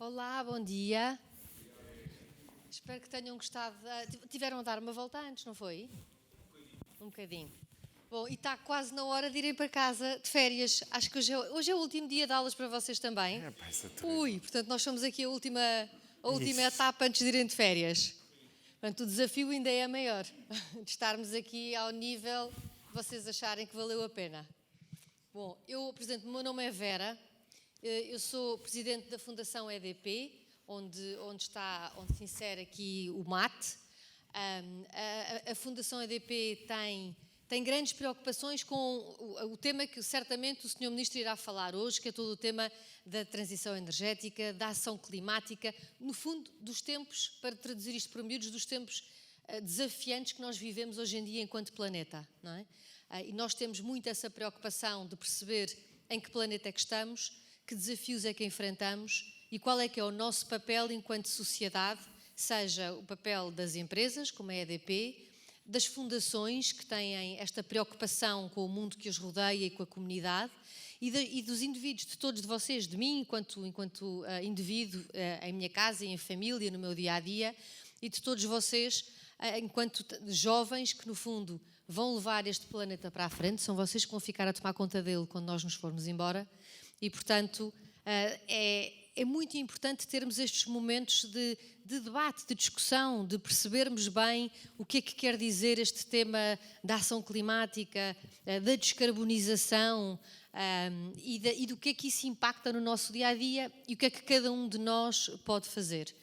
Olá, bom dia. Espero que tenham gostado. Tiveram a dar uma volta antes, não foi? Um bocadinho. Bom, e está quase na hora de irem para casa de férias. Acho que hoje é o último dia de aulas para vocês também. É, pá, isso é terrível. Ui, portanto, nós somos aqui a última Isso. etapa antes de irem de férias. Portanto, o desafio ainda é maior, de estarmos aqui ao nível de vocês acharem que valeu a pena. Bom, o meu nome é Vera, eu sou presidente da Fundação EDP, onde se insere aqui o MAT. A Fundação EDP tem grandes preocupações com o tema que certamente o Sr. Ministro irá falar hoje, que é todo o tema da transição energética, da ação climática, no fundo, dos tempos, para traduzir isto para miúdos, dos tempos desafiantes que nós vivemos hoje em dia enquanto planeta, não é? E nós temos muito essa preocupação de perceber em que planeta é que estamos, que desafios é que enfrentamos e qual é que é o nosso papel enquanto sociedade, seja o papel das empresas, como a EDP, das fundações que têm esta preocupação com o mundo que os rodeia e com a comunidade, e dos indivíduos, de todos de vocês, de mim, enquanto indivíduo, em minha casa, em família, no meu dia-a-dia, e de todos vocês, enquanto jovens que, no fundo, vão levar este planeta para a frente. São vocês que vão ficar a tomar conta dele quando nós nos formos embora. E, portanto, é muito importante termos estes momentos de debate, de discussão, de percebermos bem o que é que quer dizer este tema da ação climática, da descarbonização e do que é que isso impacta no nosso dia-a-dia e o que é que cada um de nós pode fazer.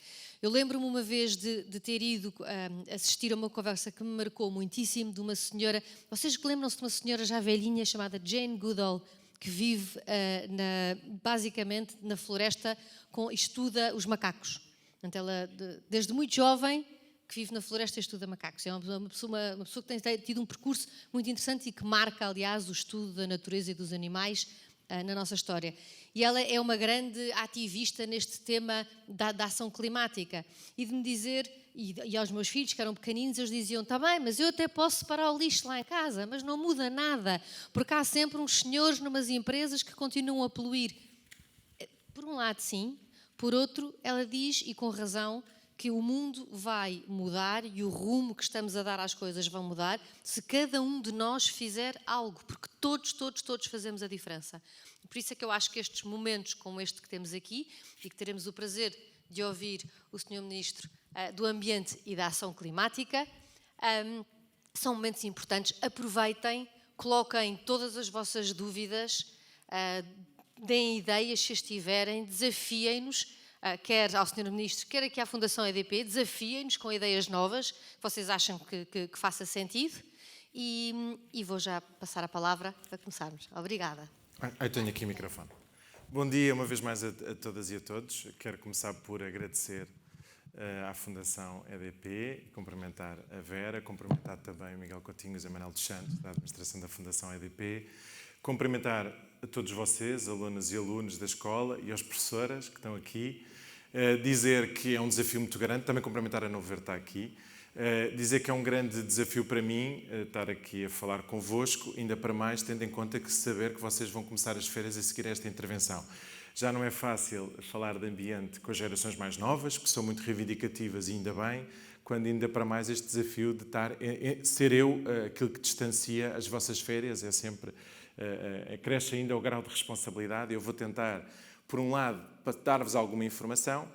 Eu lembro-me uma vez de ter ido assistir a uma conversa que me marcou muitíssimo, de uma senhora, vocês lembram-se de uma senhora já velhinha chamada Jane Goodall, que vive basicamente na floresta e estuda os macacos. Portanto, ela, desde muito jovem, que vive na floresta e estuda macacos. É uma pessoa que tem tido um percurso muito interessante e que marca, aliás, o estudo da natureza e dos animais na nossa história. E ela é uma grande ativista neste tema da ação climática. E de me dizer, e aos meus filhos que eram pequeninos, eles diziam, está bem, mas eu até posso separar o lixo lá em casa, mas não muda nada, porque há sempre uns senhores numas empresas que continuam a poluir. Por um lado, sim. Por outro, ela diz, e com razão, que o mundo vai mudar e o rumo que estamos a dar às coisas vai mudar se cada um de nós fizer algo, porque todos fazemos a diferença. Por isso é que eu acho que estes momentos como este que temos aqui, e que teremos o prazer de ouvir o Sr. Ministro do Ambiente e da Ação Climática, são momentos importantes. Aproveitem, coloquem todas as vossas dúvidas, deem ideias se as tiverem, desafiem-nos, quer ao Sr. Ministro, quer aqui à Fundação EDP, desafiem-nos com ideias novas que vocês acham que faça sentido. E vou já passar a palavra para começarmos. Obrigada. Eu tenho aqui o microfone. Bom dia uma vez mais a todas e a todos. Quero começar por agradecer à Fundação EDP, cumprimentar a Vera, cumprimentar também o Miguel Coutinho e o Manuel dos Santos, da administração da Fundação EDP, cumprimentar a todos vocês, alunas e alunos da escola e aos professoras que estão aqui, dizer que é um desafio muito grande, também cumprimentar a Novo Ver está aqui, dizer que é um grande desafio para mim estar aqui a falar convosco, ainda para mais tendo em conta que saber que vocês vão começar as férias a seguir esta intervenção. Já não é fácil falar de ambiente com as gerações mais novas, que são muito reivindicativas e ainda bem, quando ainda para mais este desafio de ser eu aquilo que distancia as vossas férias, é sempre, cresce ainda o grau de responsabilidade. Eu vou tentar, por um lado, dar-vos alguma informação,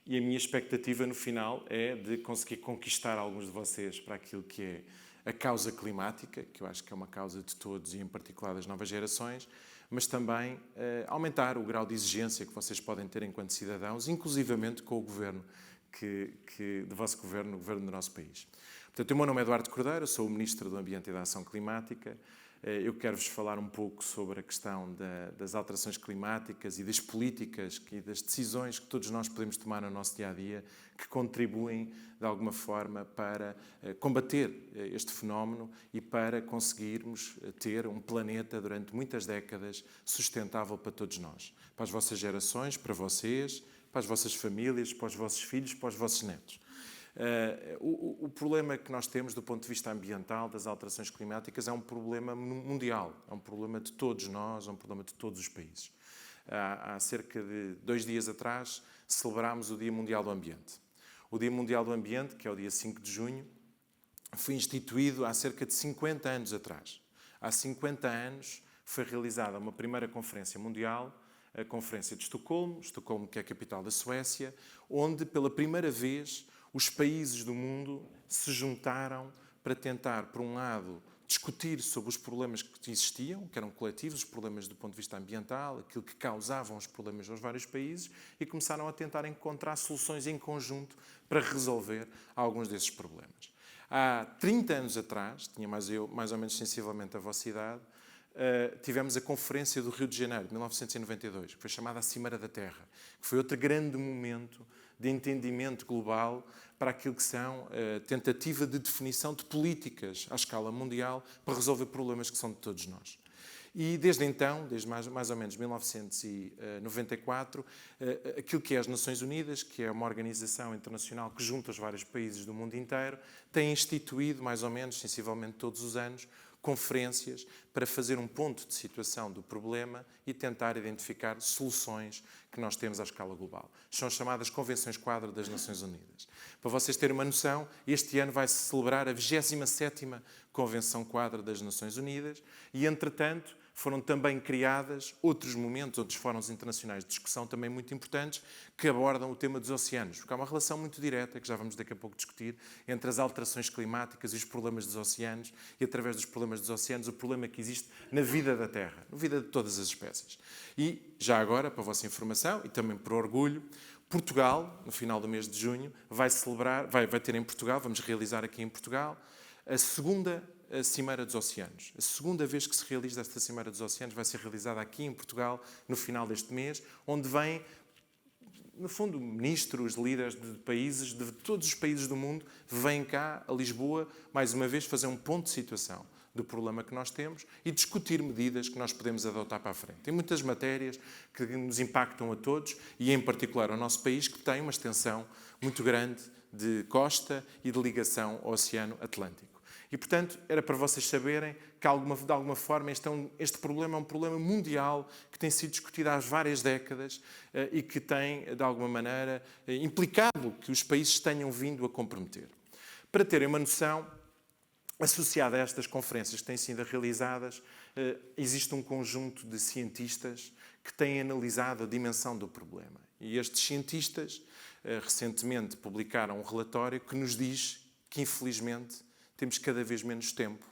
e a minha expectativa no final é de conseguir conquistar alguns de vocês para aquilo que é a causa climática, que eu acho que é uma causa de todos e em particular das novas gerações, mas também aumentar o grau de exigência que vocês podem ter enquanto cidadãos, inclusivamente com o governo, do vosso governo, o governo do nosso país. Portanto, o meu nome é Eduardo Cordeiro, sou o Ministro do Ambiente e da Ação Climática. Eu quero-vos falar um pouco sobre a questão das alterações climáticas e das políticas e das decisões que todos nós podemos tomar no nosso dia-a-dia que contribuem, de alguma forma, para combater este fenómeno e para conseguirmos ter um planeta durante muitas décadas sustentável para todos nós. Para as vossas gerações, para vocês, para as vossas famílias, para os vossos filhos, para os vossos netos. O problema que nós temos do ponto de vista ambiental das alterações climáticas é um problema mundial, é um problema de todos nós, é um problema de todos os países. há cerca de 2 dias atrás, celebrámos o Dia Mundial do Ambiente. O Dia Mundial do Ambiente, que é o dia 5 de junho, foi instituído há cerca de 50 anos atrás. Há 50 anos foi realizada uma primeira conferência mundial, a Conferência de Estocolmo, que é a capital da Suécia, onde pela primeira vez os países do mundo se juntaram para tentar, por um lado, discutir sobre os problemas que existiam, que eram coletivos, os problemas do ponto de vista ambiental, aquilo que causavam os problemas aos vários países, e começaram a tentar encontrar soluções em conjunto para resolver alguns desses problemas. Há 30 anos atrás, tinha mais ou menos sensivelmente a vossa idade, tivemos a Conferência do Rio de Janeiro, de 1992, que foi chamada a Cimeira da Terra, que foi outro grande momento de entendimento global para aquilo que são a tentativa de definição de políticas à escala mundial para resolver problemas que são de todos nós. E desde então, desde mais ou menos 1994, aquilo que é as Nações Unidas, que é uma organização internacional que junta os vários países do mundo inteiro, tem instituído, mais ou menos, sensivelmente todos os anos, conferências para fazer um ponto de situação do problema e tentar identificar soluções que nós temos à escala global. São chamadas Convenções Quadro das Nações Unidas. Para vocês terem uma noção, este ano vai-se celebrar a 27ª Convenção Quadro das Nações Unidas e, entretanto, foram também criadas outros momentos, outros fóruns internacionais de discussão também muito importantes que abordam o tema dos oceanos, porque há uma relação muito direta, que já vamos daqui a pouco discutir, entre as alterações climáticas e os problemas dos oceanos e, através dos problemas dos oceanos, o problema que existe na vida da Terra, na vida de todas as espécies. E, já agora, para a vossa informação e também por orgulho, Portugal, no final do mês de junho, vai ter em Portugal, vamos realizar aqui em Portugal, a segunda Cimeira dos Oceanos. A segunda vez que se realiza esta Cimeira dos Oceanos vai ser realizada aqui em Portugal, no final deste mês, onde vêm, no fundo, ministros, líderes de países, de todos os países do mundo, vêm cá a Lisboa, mais uma vez, fazer um ponto de situação do problema que nós temos e discutir medidas que nós podemos adotar para a frente. Tem muitas matérias que nos impactam a todos e, em particular, ao nosso país, que tem uma extensão muito grande de costa e de ligação ao Oceano Atlântico. E, portanto, era para vocês saberem que, de alguma forma, este problema é um problema mundial que tem sido discutido há várias décadas e que tem, de alguma maneira, implicado que os países tenham vindo a comprometer. Para terem uma noção, associada a estas conferências que têm sido realizadas, existe um conjunto de cientistas que têm analisado a dimensão do problema. E estes cientistas, recentemente, publicaram um relatório que nos diz que, infelizmente, temos cada vez menos tempo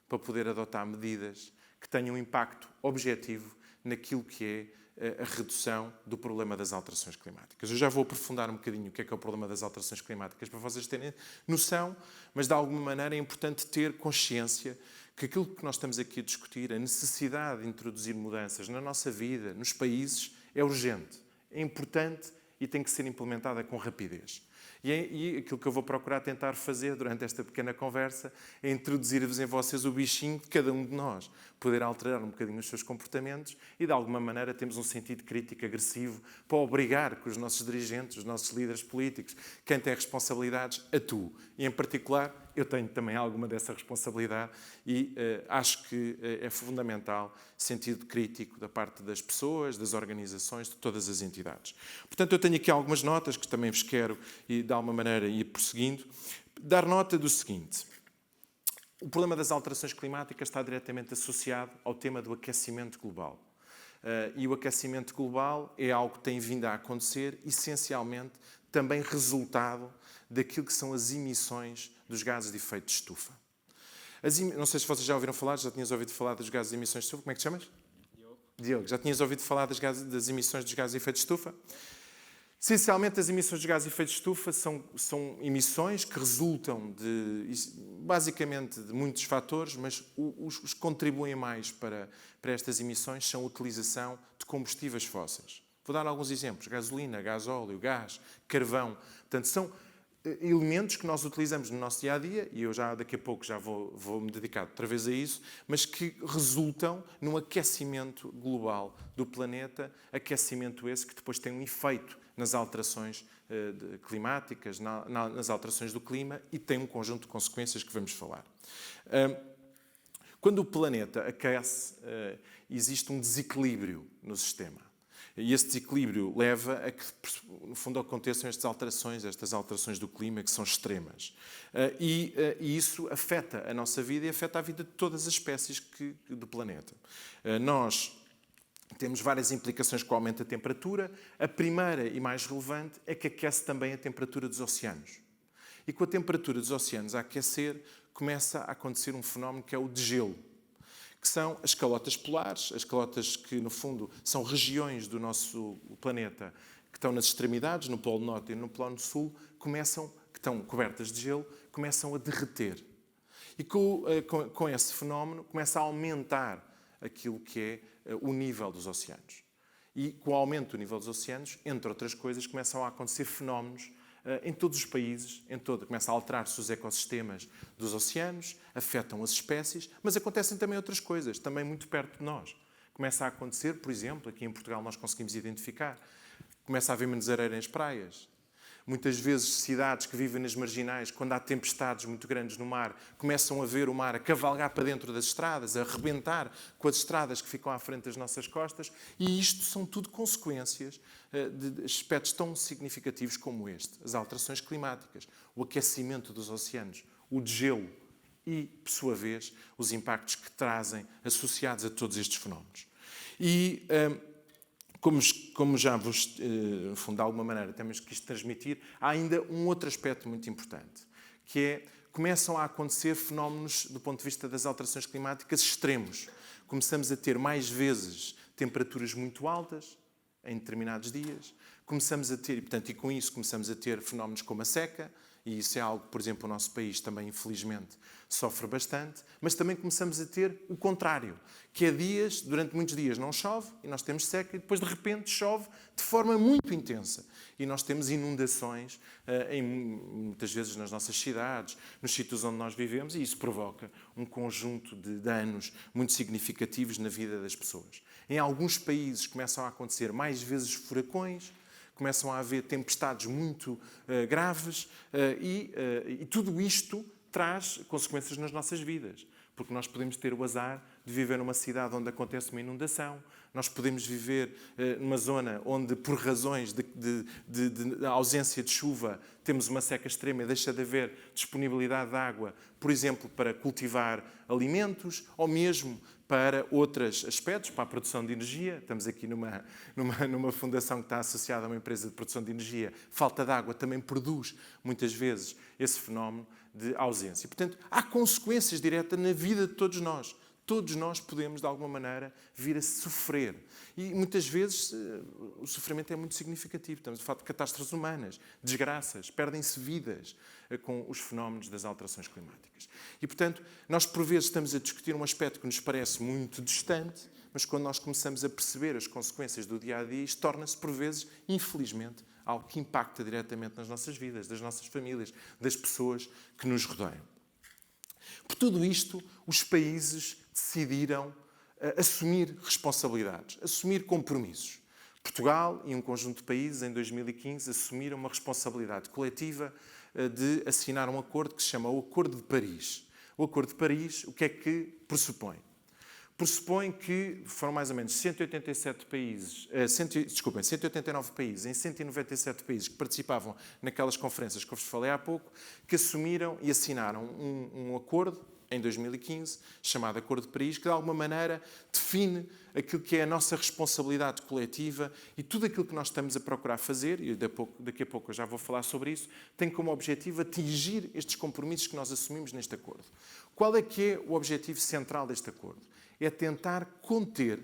para poder adotar medidas que tenham um impacto objetivo naquilo que é a redução do problema das alterações climáticas. Eu já vou aprofundar um bocadinho o que é o problema das alterações climáticas para vocês terem noção, mas de alguma maneira é importante ter consciência que aquilo que nós estamos aqui a discutir, a necessidade de introduzir mudanças na nossa vida, nos países, é urgente, é importante e tem que ser implementada com rapidez. E aquilo que eu vou procurar tentar fazer durante esta pequena conversa é introduzir-vos em vocês o bichinho de cada um de nós, poder alterar um bocadinho os seus comportamentos e, de alguma maneira, temos um sentido crítico agressivo para obrigar que os nossos dirigentes, os nossos líderes políticos, quem tem responsabilidades, atuem. E, em particular, eu tenho também alguma dessa responsabilidade e acho que é fundamental sentido crítico da parte das pessoas, das organizações, de todas as entidades. Portanto, eu tenho aqui algumas notas que também vos quero, de alguma maneira, ir prosseguindo. Dar nota do seguinte. O problema das alterações climáticas está diretamente associado ao tema do aquecimento global. E o aquecimento global é algo que tem vindo a acontecer, essencialmente, também resultado daquilo que são as emissões dos gases de efeito de estufa. Não sei se vocês já ouviram falar, já tinhas ouvido falar dos gases de emissões de estufa. Como é que te chamas? Diogo. Já tinhas ouvido falar das emissões dos gases de efeito de estufa? Essencialmente, as emissões de gases de efeito de estufa são emissões que resultam basicamente de muitos fatores, mas os que contribuem mais para estas emissões são a utilização de combustíveis fósseis. Vou dar alguns exemplos. Gasolina, gasóleo, gás, carvão. Portanto, são elementos que nós utilizamos no nosso dia-a-dia, e eu já daqui a pouco já vou me dedicar outra vez a isso, mas que resultam num aquecimento global do planeta, aquecimento esse que depois tem um efeito nas alterações climáticas, nas alterações do clima, e tem um conjunto de consequências que vamos falar. Quando o planeta aquece, existe um desequilíbrio no sistema. E esse desequilíbrio leva a que, no fundo, aconteçam estas alterações do clima que são extremas. E isso afeta a nossa vida e afeta a vida de todas as espécies do planeta. Nós temos várias implicações com o aumento da temperatura. A primeira e mais relevante é que aquece também a temperatura dos oceanos. E com a temperatura dos oceanos a aquecer, começa a acontecer um fenómeno que é o degelo, que são as calotas polares, as calotas que, no fundo, são regiões do nosso planeta que estão nas extremidades, no Polo Norte e no Polo Sul, que estão cobertas de gelo, começam a derreter. E com esse fenómeno começa a aumentar aquilo que é o nível dos oceanos. E com o aumento do nível dos oceanos, entre outras coisas, começam a acontecer fenómenos em todos os países, começam a alterar-se os ecossistemas dos oceanos, afetam as espécies, mas acontecem também outras coisas, também muito perto de nós. Começa a acontecer, por exemplo, aqui em Portugal nós conseguimos identificar, começa a haver menos areia nas praias. Muitas vezes cidades que vivem nas marginais, quando há tempestades muito grandes no mar, começam a ver o mar a cavalgar para dentro das estradas, a arrebentar com as estradas que ficam à frente das nossas costas, e isto são tudo consequências de aspectos tão significativos como este. As alterações climáticas, o aquecimento dos oceanos, o degelo e, por sua vez, os impactos que trazem associados a todos estes fenómenos. E como já vos, no fundo, de alguma maneira, temos que isto transmitir, há ainda um outro aspecto muito importante, que é, começam a acontecer fenómenos, do ponto de vista das alterações climáticas, extremos. Começamos a ter mais vezes temperaturas muito altas, em determinados dias. Começamos a ter, e com isso começamos a ter fenómenos como a seca, e isso é algo que, por exemplo, o nosso país também, infelizmente, sofre bastante, mas também começamos a ter o contrário, que é durante muitos dias não chove, e nós temos seca, e depois, de repente, chove de forma muito intensa. E nós temos inundações, muitas vezes nas nossas cidades, nos sítios onde nós vivemos, e isso provoca um conjunto de danos muito significativos na vida das pessoas. Em alguns países começam a acontecer mais vezes furacões, começam a haver tempestades muito graves e tudo isto traz consequências nas nossas vidas. Porque nós podemos ter o azar de viver numa cidade onde acontece uma inundação, nós podemos viver numa zona onde, por razões de ausência de chuva, temos uma seca extrema e deixa de haver disponibilidade de água, por exemplo, para cultivar alimentos ou mesmo para outros aspectos, para a produção de energia. Estamos aqui numa fundação que está associada a uma empresa de produção de energia. Falta de água também produz, muitas vezes, esse fenómeno de ausência. Portanto, há consequências diretas na vida de todos nós. Todos nós podemos, de alguma maneira, vir a sofrer. E, muitas vezes, o sofrimento é muito significativo. Estamos a falar de catástrofes humanas, desgraças, perdem-se vidas com os fenómenos das alterações climáticas. E, portanto, nós, por vezes, estamos a discutir um aspecto que nos parece muito distante, mas quando nós começamos a perceber as consequências do dia-a-dia, isto torna-se, por vezes, infelizmente, algo que impacta diretamente nas nossas vidas, das nossas famílias, das pessoas que nos rodeiam. Por tudo isto, os países decidiram assumir responsabilidades, assumir compromissos. Portugal e um conjunto de países, em 2015, assumiram uma responsabilidade coletiva de assinar um acordo que se chama o Acordo de Paris. O Acordo de Paris, o que é que pressupõe? Pressupõe que foram mais ou menos 189 países em 197 países que participavam naquelas conferências que eu vos falei há pouco, que assumiram e assinaram um acordo em 2015, chamado Acordo de Paris, que de alguma maneira define aquilo que é a nossa responsabilidade coletiva e tudo aquilo que nós estamos a procurar fazer, e daqui a pouco eu já vou falar sobre isso, tem como objetivo atingir estes compromissos que nós assumimos neste acordo. Qual é que é o objetivo central deste acordo? É tentar conter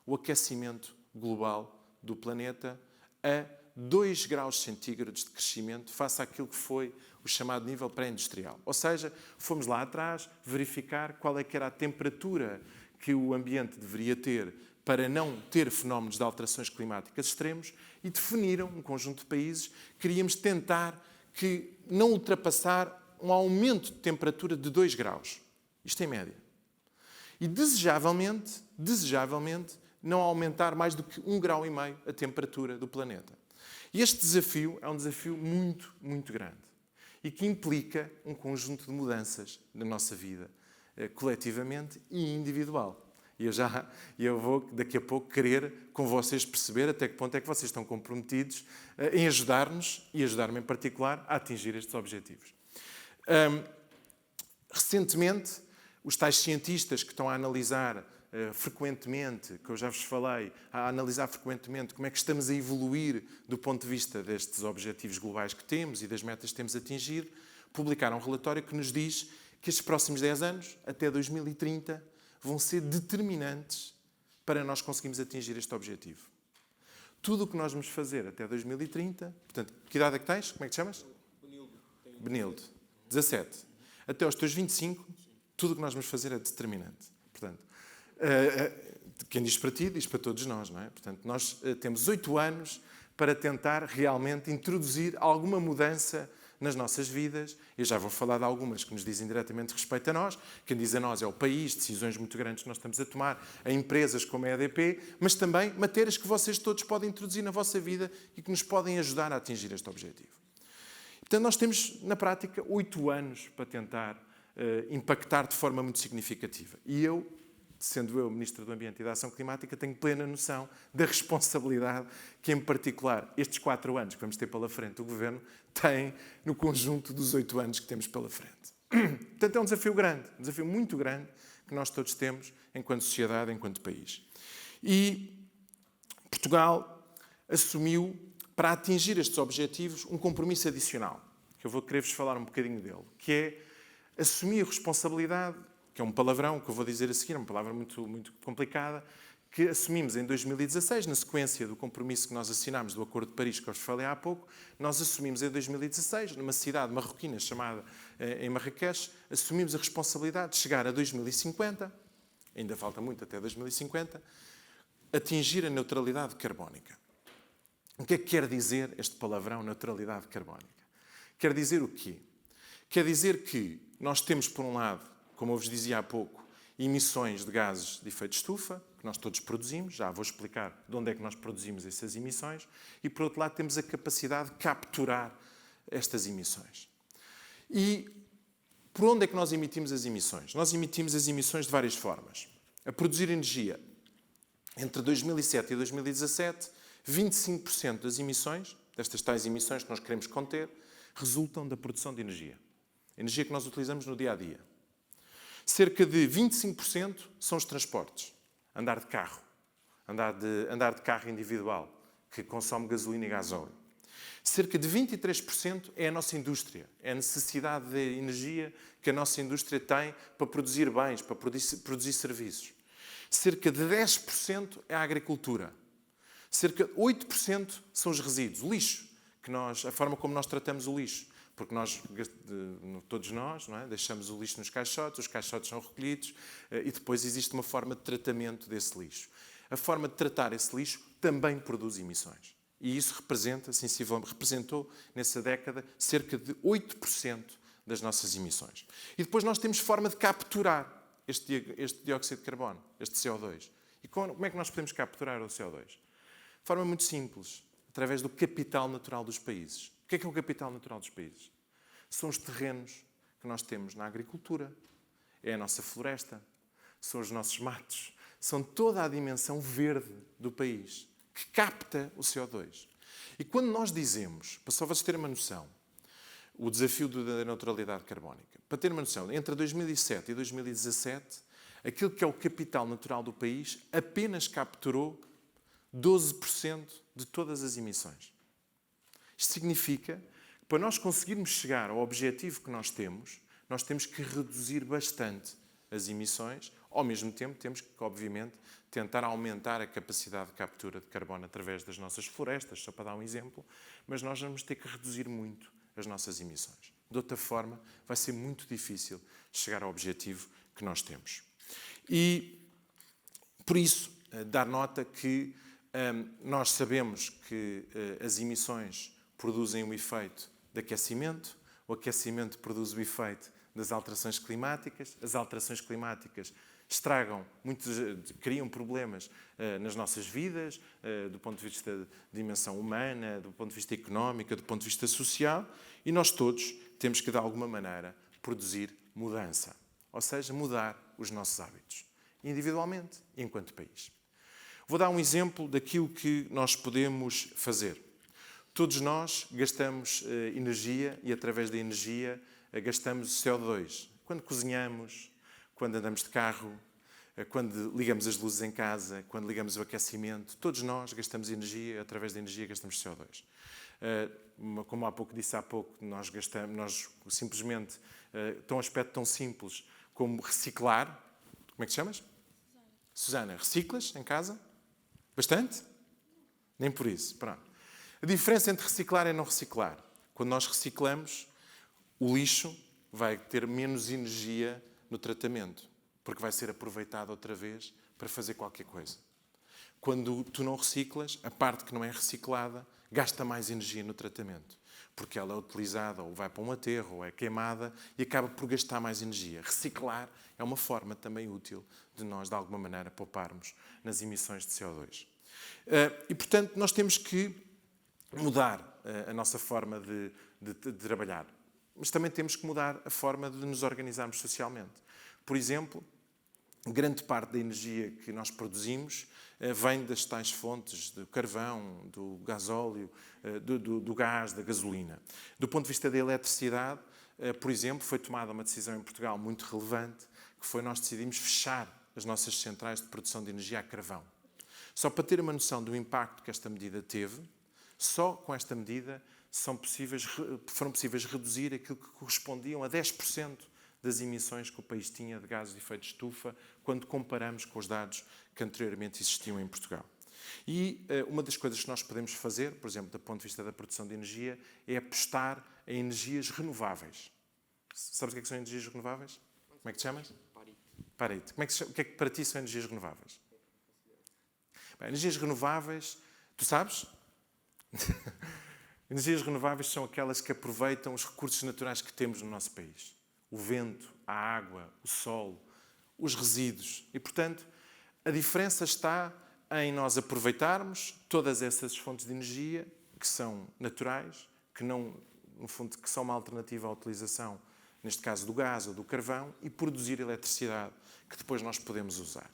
o aquecimento global do planeta a 2 graus centígrados de crescimento face àquilo que foi o chamado nível pré-industrial. Ou seja, fomos lá atrás verificar qual é que era a temperatura que o ambiente deveria ter para não ter fenómenos de alterações climáticas extremos e definiram um conjunto de países que queríamos tentar que não ultrapassar um aumento de temperatura de 2 graus. Isto em média. E, desejavelmente, não aumentar mais do que 1,5 grau a temperatura do planeta. E este desafio é um desafio muito, muito grande e que implica um conjunto de mudanças na nossa vida, coletivamente e individual. E eu vou, daqui a pouco, querer com vocês perceber até que ponto é que vocês estão comprometidos em ajudar-nos e ajudar-me em particular a atingir estes objetivos. Recentemente, os tais cientistas que estão a analisar frequentemente, que eu já vos falei, a analisar frequentemente como é que estamos a evoluir do ponto de vista destes objetivos globais que temos e das metas que temos atingido, publicaram um relatório que nos diz que estes próximos 10 anos, até 2030, vão ser determinantes para nós conseguirmos atingir este objetivo. Tudo o que nós vamos fazer até 2030, portanto, que idade é que tens? Como é que te chamas? Benildo. 17. Até aos teus 25, tudo o que nós vamos fazer é determinante. Portanto, quem diz para ti, diz para todos nós, não é? Portanto, nós temos 8 anos para tentar realmente introduzir alguma mudança nas nossas vidas. Eu já vou falar de algumas que nos dizem diretamente respeito a nós. Quem diz a nós é o país, decisões muito grandes que nós estamos a tomar, a empresas como a EDP, mas também matérias que vocês todos podem introduzir na vossa vida e que nos podem ajudar a atingir este objetivo. Portanto, nós temos, na prática, 8 anos para tentar impactar de forma muito significativa. E eu, sendo eu Ministro do Ambiente e da Ação Climática, tenho plena noção da responsabilidade que, em particular, estes 4 anos que vamos ter pela frente, o Governo tem no conjunto dos 8 anos que temos pela frente. Portanto, é um desafio grande, um desafio muito grande que nós todos temos enquanto sociedade, enquanto país. E Portugal assumiu, para atingir estes objetivos, um compromisso adicional, que eu vou querer-vos falar um bocadinho dele, que é assumir a responsabilidade, que é um palavrão que eu vou dizer a seguir, é uma palavra muito, muito complicada, que assumimos em 2016, na sequência do compromisso que nós assinámos do Acordo de Paris, que eu vos falei há pouco, nós assumimos em 2016, numa cidade marroquina chamada em Marrakech, assumimos a responsabilidade de chegar a 2050, ainda falta muito até 2050, atingir a neutralidade carbónica. O que é que quer dizer este palavrão, neutralidade carbónica? Quer dizer o quê? Quer dizer que nós temos, por um lado, como eu vos dizia há pouco, emissões de gases de efeito de estufa, que nós todos produzimos, já vou explicar de onde é que nós produzimos essas emissões, e por outro lado temos a capacidade de capturar estas emissões. E por onde é que nós emitimos as emissões? Nós emitimos as emissões de várias formas. A produzir energia. Entre 2007 e 2017, 25% das emissões, destas tais emissões que nós queremos conter, resultam da produção de energia. Energia que nós utilizamos no dia-a-dia. Cerca de 25% são os transportes. Andar de carro. Andar de carro individual, que consome gasolina e gasóleo. Cerca de 23% é a nossa indústria. É a necessidade de energia que a nossa indústria tem para produzir bens, para produzir serviços. Cerca de 10% é a agricultura. Cerca de 8% são os resíduos, o lixo, a forma como nós tratamos o lixo. Porque todos nós, não é? Deixamos o lixo nos caixotes, os caixotes são recolhidos e depois existe uma forma de tratamento desse lixo. A forma de tratar esse lixo também produz emissões. E isso representou, nessa década, cerca de 8% das nossas emissões. E depois nós temos forma de capturar este dióxido de carbono, este CO2. E como é que nós podemos capturar o CO2? De forma muito simples, através do capital natural dos países. O que é o capital natural dos países? São os terrenos que nós temos na agricultura, é a nossa floresta, são os nossos matos, são toda a dimensão verde do país que capta o CO2. E quando nós dizemos, para só vocês terem uma noção, o desafio da neutralidade carbónica, para terem uma noção, entre 2007 e 2017, aquilo que é o capital natural do país apenas capturou 12% de todas as emissões. Isto significa que para nós conseguirmos chegar ao objetivo que nós temos que reduzir bastante as emissões. Ao mesmo tempo, temos que, obviamente, tentar aumentar a capacidade de captura de carbono através das nossas florestas, só para dar um exemplo, mas nós vamos ter que reduzir muito as nossas emissões. De outra forma, vai ser muito difícil chegar ao objetivo que nós temos. E, por isso, dar nota que nós sabemos que as emissões produzem um efeito de aquecimento, o aquecimento produz o efeito das alterações climáticas, as alterações climáticas criam problemas nas nossas vidas, do ponto de vista da dimensão humana, do ponto de vista económico, do ponto de vista social, e nós todos temos que, de alguma maneira, produzir mudança, ou seja, mudar os nossos hábitos. individualmente e enquanto país. Vou dar um exemplo daquilo que nós podemos fazer. Todos nós gastamos energia e, através da energia, gastamos CO2. Quando cozinhamos, quando andamos de carro, quando ligamos as luzes em casa, quando ligamos o aquecimento, todos nós gastamos energia e, através da energia, gastamos CO2. Como há pouco, nós simplesmente, tão aspecto tão simples como reciclar. Como é que te chamas? Susana, reciclas em casa? Bastante? Nem por isso. Pronto. A diferença entre reciclar e não reciclar. Quando nós reciclamos, o lixo vai ter menos energia no tratamento, porque vai ser aproveitado outra vez para fazer qualquer coisa. Quando tu não reciclas, a parte que não é reciclada gasta mais energia no tratamento, porque ela é utilizada ou vai para um aterro ou é queimada e acaba por gastar mais energia. Reciclar é uma forma também útil de nós, de alguma maneira, pouparmos nas emissões de CO2. E, portanto, nós temos que mudar a nossa forma de trabalhar, mas também temos que mudar a forma de nos organizarmos socialmente. Por exemplo, grande parte da energia que nós produzimos vem das tais fontes do carvão, do gasóleo, do gás, da gasolina. Do ponto de vista da eletricidade, por exemplo, foi tomada uma decisão em Portugal muito relevante, que foi nós decidimos fechar as nossas centrais de produção de energia a carvão. Só para ter uma noção do impacto que esta medida teve, só com esta medida foram possíveis reduzir aquilo que correspondiam a 10% das emissões que o país tinha de gases de efeito de estufa, quando comparamos com os dados que anteriormente existiam em Portugal. E uma das coisas que nós podemos fazer, por exemplo, do ponto de vista da produção de energia, é apostar em energias renováveis. Sabes o que são energias renováveis? Como é que te chamas? Parite. O que é que para ti são energias renováveis? Bem, energias renováveis, tu sabes? Energias renováveis são aquelas que aproveitam os recursos naturais que temos no nosso país. O vento, a água, o sol, os resíduos. E, portanto, a diferença está em nós aproveitarmos todas essas fontes de energia que são naturais, que não, no fundo, que são uma alternativa à utilização, neste caso do gás ou do carvão, e produzir eletricidade que depois nós podemos usar.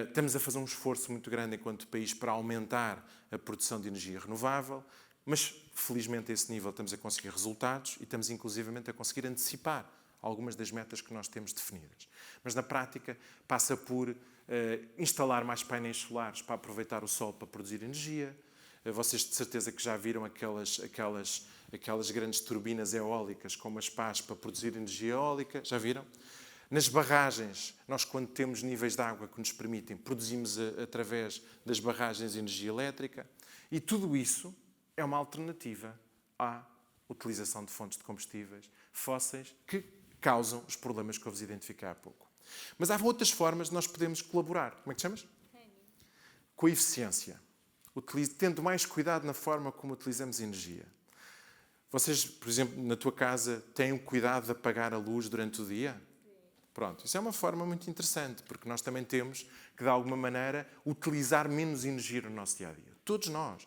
Estamos a fazer um esforço muito grande enquanto país para aumentar a produção de energia renovável, mas felizmente a esse nível estamos a conseguir resultados e estamos inclusivamente a conseguir antecipar algumas das metas que nós temos definidas. Mas na prática passa por instalar mais painéis solares para aproveitar o sol para produzir energia. Vocês de certeza que já viram aquelas grandes turbinas eólicas com umas pás para produzir energia eólica. Já viram? Nas barragens, nós quando temos níveis de água que nos permitem, produzimos através das barragens energia elétrica. E tudo isso é uma alternativa à utilização de fontes de combustíveis fósseis que causam os problemas que eu vos identifiquei há pouco. Mas há outras formas de nós podermos colaborar. Como é que te chamas? Com a eficiência. Tendo mais cuidado na forma como utilizamos energia. Vocês, por exemplo, na tua casa, têm o cuidado de apagar a luz durante o dia? Pronto, isso é uma forma muito interessante, porque nós também temos que, de alguma maneira, utilizar menos energia no nosso dia-a-dia. Todos nós.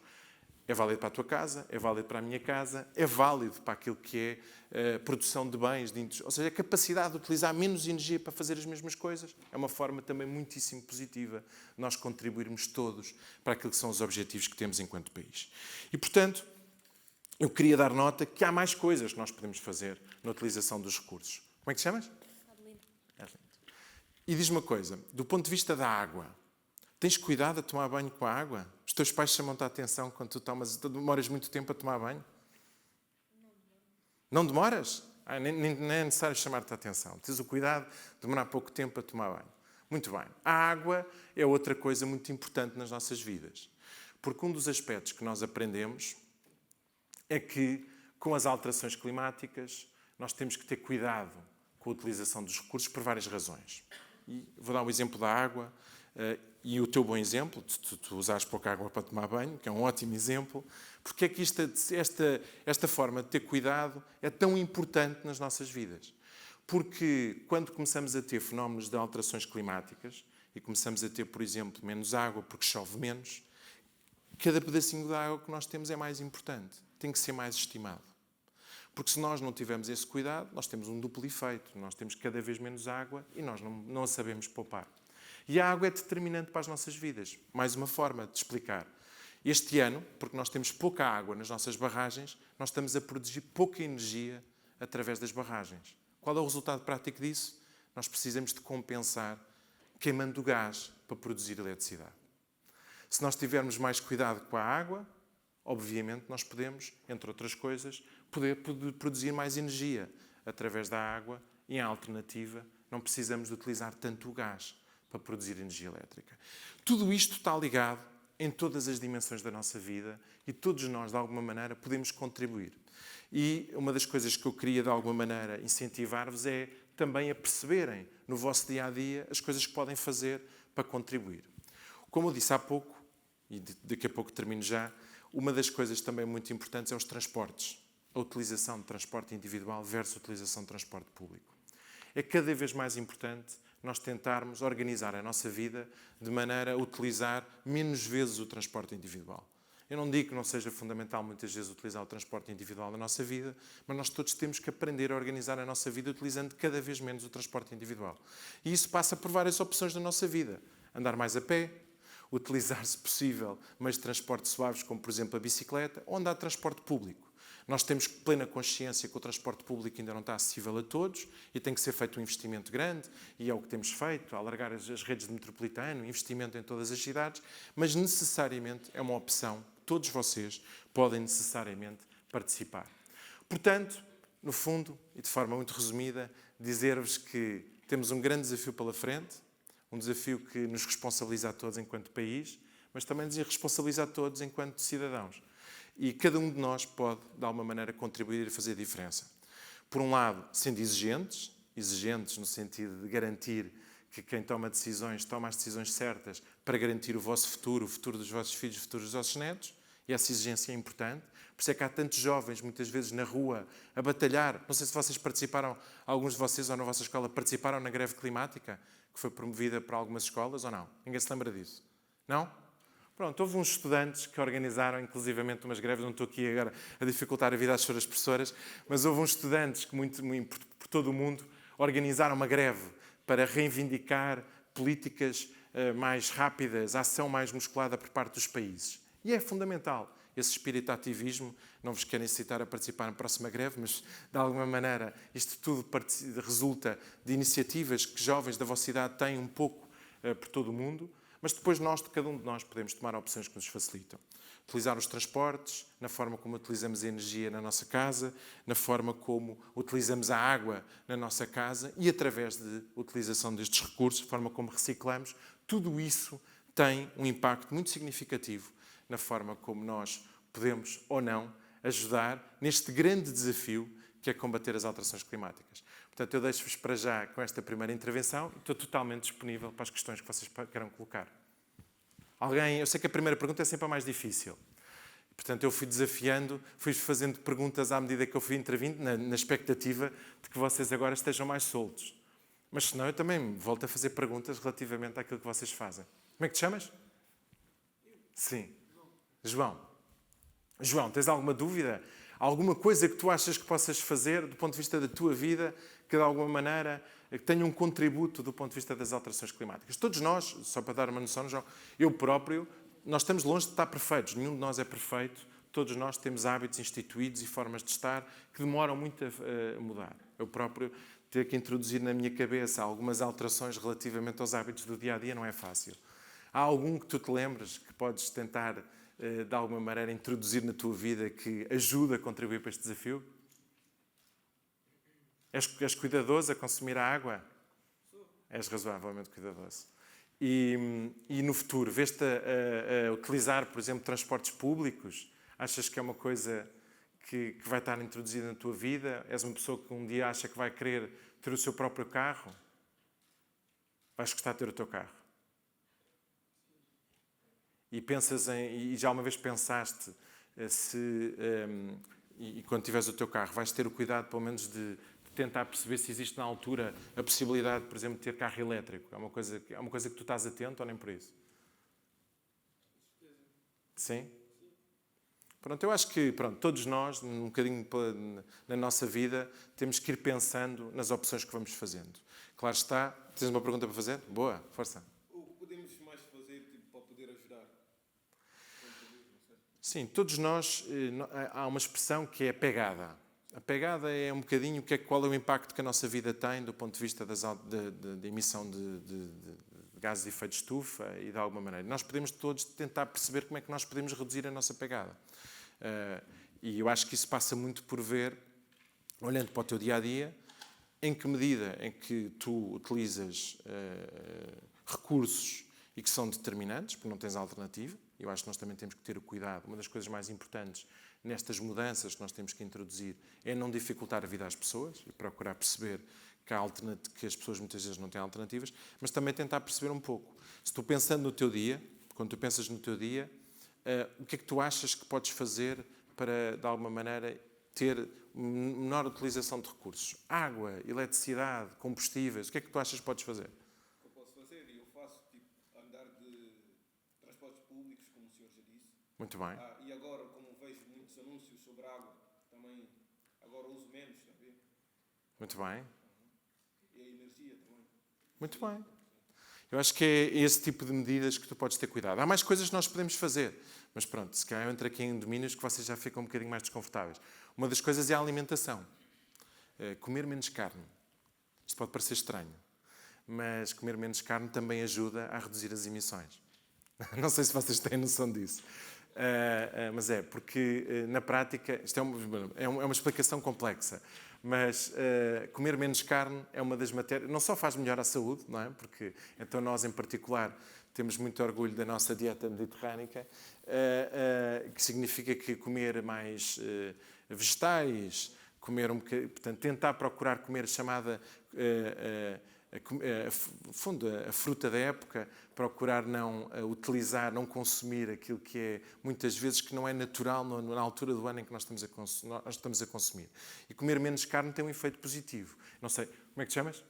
É válido para a tua casa, é válido para a minha casa, é válido para aquilo que é produção de bens, ou seja, a capacidade de utilizar menos energia para fazer as mesmas coisas é uma forma também muitíssimo positiva de nós contribuirmos todos para aquilo que são os objetivos que temos enquanto país. E, portanto, eu queria dar nota que há mais coisas que nós podemos fazer na utilização dos recursos. Como é que te chamas? E diz-me uma coisa, do ponto de vista da água, tens cuidado a tomar banho com a água? Os teus pais chamam-te a atenção quando tu demoras muito tempo a tomar banho? Não demoras? Nem é necessário chamar-te a atenção. Tens o cuidado de demorar pouco tempo a tomar banho. Muito bem. A água é outra coisa muito importante nas nossas vidas. Porque um dos aspectos que nós aprendemos é que, com as alterações climáticas, nós temos que ter cuidado com a utilização dos recursos por várias razões. E vou dar um exemplo da água. E o teu bom exemplo, tu usares pouca água para tomar banho, que é um ótimo exemplo, porque é que esta forma de ter cuidado é tão importante nas nossas vidas? Porque quando começamos a ter fenómenos de alterações climáticas e começamos a ter, por exemplo, menos água porque chove menos, cada pedacinho de água que nós temos é mais importante, tem que ser mais estimado. Porque se nós não tivermos esse cuidado, nós temos um duplo efeito, nós temos cada vez menos água e nós não a sabemos poupar. E a água é determinante para as nossas vidas. Mais uma forma de explicar. Este ano, porque nós temos pouca água nas nossas barragens, nós estamos a produzir pouca energia através das barragens. Qual é o resultado prático disso? Nós precisamos de compensar queimando o gás para produzir eletricidade. Se nós tivermos mais cuidado com a água, obviamente nós podemos, entre outras coisas, poder produzir mais energia através da água e, em alternativa, não precisamos de utilizar tanto o gás para produzir energia elétrica. Tudo isto está ligado em todas as dimensões da nossa vida e todos nós, de alguma maneira, podemos contribuir. E uma das coisas que eu queria, de alguma maneira, incentivar-vos é também a perceberem no vosso dia-a-dia as coisas que podem fazer para contribuir. Como eu disse há pouco, e daqui a pouco termino já, uma das coisas também muito importantes é os transportes. A utilização de transporte individual versus a utilização de transporte público. É cada vez mais importante nós tentarmos organizar a nossa vida de maneira a utilizar menos vezes o transporte individual. Eu não digo que não seja fundamental muitas vezes utilizar o transporte individual na nossa vida, mas nós todos temos que aprender a organizar a nossa vida utilizando cada vez menos o transporte individual. E isso passa por várias opções na nossa vida. Andar mais a pé, utilizar, se possível, meios de transporte suaves, como por exemplo a bicicleta, ou andar de transporte público. Nós temos plena consciência que o transporte público ainda não está acessível a todos e tem que ser feito um investimento grande, e é o que temos feito, alargar as redes de metropolitano, investimento em todas as cidades, mas necessariamente é uma opção que todos vocês podem necessariamente participar. Portanto, no fundo, e de forma muito resumida, dizer-vos que temos um grande desafio pela frente, um desafio que nos responsabiliza a todos enquanto país, mas também nos responsabiliza a todos enquanto cidadãos. E cada um de nós pode, de alguma maneira, contribuir e fazer a diferença. Por um lado, sendo exigentes no sentido de garantir que quem toma decisões, toma as decisões certas para garantir o vosso futuro, o futuro dos vossos filhos, o futuro dos vossos netos, e essa exigência é importante. Por isso é que há tantos jovens, muitas vezes, na rua, a batalhar. Não sei se vocês participaram, alguns de vocês ou na vossa escola, participaram na greve climática, que foi promovida por algumas escolas, ou não? Ninguém se lembra disso? Não? Pronto, houve uns estudantes que organizaram, inclusivamente, umas greves, não estou aqui agora a dificultar a vida às suas professoras, mas houve uns estudantes que, por todo o mundo, organizaram uma greve para reivindicar políticas mais rápidas, ação mais musculada por parte dos países. E é fundamental esse espírito de ativismo. Não vos quero incitar a participar na próxima greve, mas, de alguma maneira, isto tudo resulta de iniciativas que jovens da vossa idade têm um pouco por todo o mundo. Mas depois cada um de nós, podemos tomar opções que nos facilitam. Utilizar os transportes, na forma como utilizamos a energia na nossa casa, na forma como utilizamos a água na nossa casa e através de utilização destes recursos, a forma como reciclamos. Tudo isso tem um impacto muito significativo na forma como nós podemos ou não ajudar neste grande desafio que é combater as alterações climáticas. Portanto, eu deixo-vos para já com esta primeira intervenção e estou totalmente disponível para as questões que vocês queiram colocar. Eu sei que a primeira pergunta é sempre a mais difícil. Portanto, eu fui desafiando, fui fazendo perguntas à medida que eu fui intervindo, na expectativa de que vocês agora estejam mais soltos. Mas senão eu também volto a fazer perguntas relativamente àquilo que vocês fazem. Como é que te chamas? Sim. João. João, tens alguma dúvida? Alguma coisa que tu achas que possas fazer do ponto de vista da tua vida, que de alguma maneira que tenha um contributo do ponto de vista das alterações climáticas? Todos nós, só para dar uma noção, João, eu próprio, nós estamos longe de estar perfeitos. Nenhum de nós é perfeito. Todos nós temos hábitos instituídos e formas de estar que demoram muito a mudar. Eu próprio ter que introduzir na minha cabeça algumas alterações relativamente aos hábitos do dia-a-dia não é fácil. Há algum que tu te lembres que podes tentar de alguma maneira introduzir na tua vida que ajuda a contribuir para este desafio? És cuidadoso a consumir a água? És razoavelmente cuidadoso. E no futuro, vês-te a utilizar, por exemplo, transportes públicos? Achas que é uma coisa que vai estar introduzida na tua vida? És uma pessoa que um dia acha que vai querer ter o seu próprio carro? Vais gostar de ter o teu carro? E já uma vez pensaste e quando tiveres o teu carro, vais ter o cuidado, pelo menos, de tentar perceber se existe na altura a possibilidade, por exemplo, de ter carro elétrico? É uma coisa que tu estás atento ou nem por isso? Sim? Pronto, eu acho que todos nós, um bocadinho na nossa vida, temos que ir pensando nas opções que vamos fazendo. Claro está. Tens uma pergunta para fazer? Boa, força. O Sim, todos nós, há uma expressão que é a pegada. A pegada é um bocadinho qual é o impacto que a nossa vida tem do ponto de vista da emissão de gases de efeito de estufa e de alguma maneira. Nós podemos todos tentar perceber como é que nós podemos reduzir a nossa pegada. E eu acho que isso passa muito por ver, olhando para o teu dia-a-dia, em que medida em que tu utilizas recursos e que são determinantes, porque não tens alternativa. Eu acho que nós também temos que ter o cuidado. Uma das coisas mais importantes nestas mudanças que nós temos que introduzir é não dificultar a vida às pessoas e procurar perceber que as pessoas muitas vezes não têm alternativas, mas também tentar perceber um pouco. Se tu pensando no teu dia, quando tu pensas no teu dia, o que é que tu achas que podes fazer para, de alguma maneira, ter menor utilização de recursos? Água, eletricidade, combustíveis, o que é que tu achas que podes fazer? O que eu posso fazer? Eu faço andar de transportes públicos, como o senhor já disse. Muito bem. E agora, como vejo muitos anúncios sobre água, também agora uso menos, está a ver? Muito bem. E a energia também. Muito bem. Eu acho que é esse tipo de medidas que tu podes ter cuidado. Há mais coisas que nós podemos fazer, mas pronto, se calhar eu entro aqui em domínios que vocês já ficam um bocadinho mais desconfortáveis. Uma das coisas é a alimentação. Comer menos carne. Isto pode parecer estranho, mas comer menos carne também ajuda a reduzir as emissões. Não sei se vocês têm noção disso. Mas porque na prática, isto é uma explicação complexa, mas comer menos carne é uma das matérias, não só faz melhor à saúde, não é? Porque então nós em particular temos muito orgulho da nossa dieta mediterrânica, que significa que comer mais vegetais, comer portanto, tentar procurar comer chamada a fruta da época, procurar não utilizar, não consumir aquilo que é, muitas vezes, que não é natural na altura do ano em que nós estamos a consumir. E comer menos carne tem um efeito positivo. Não sei, como é que te chamas?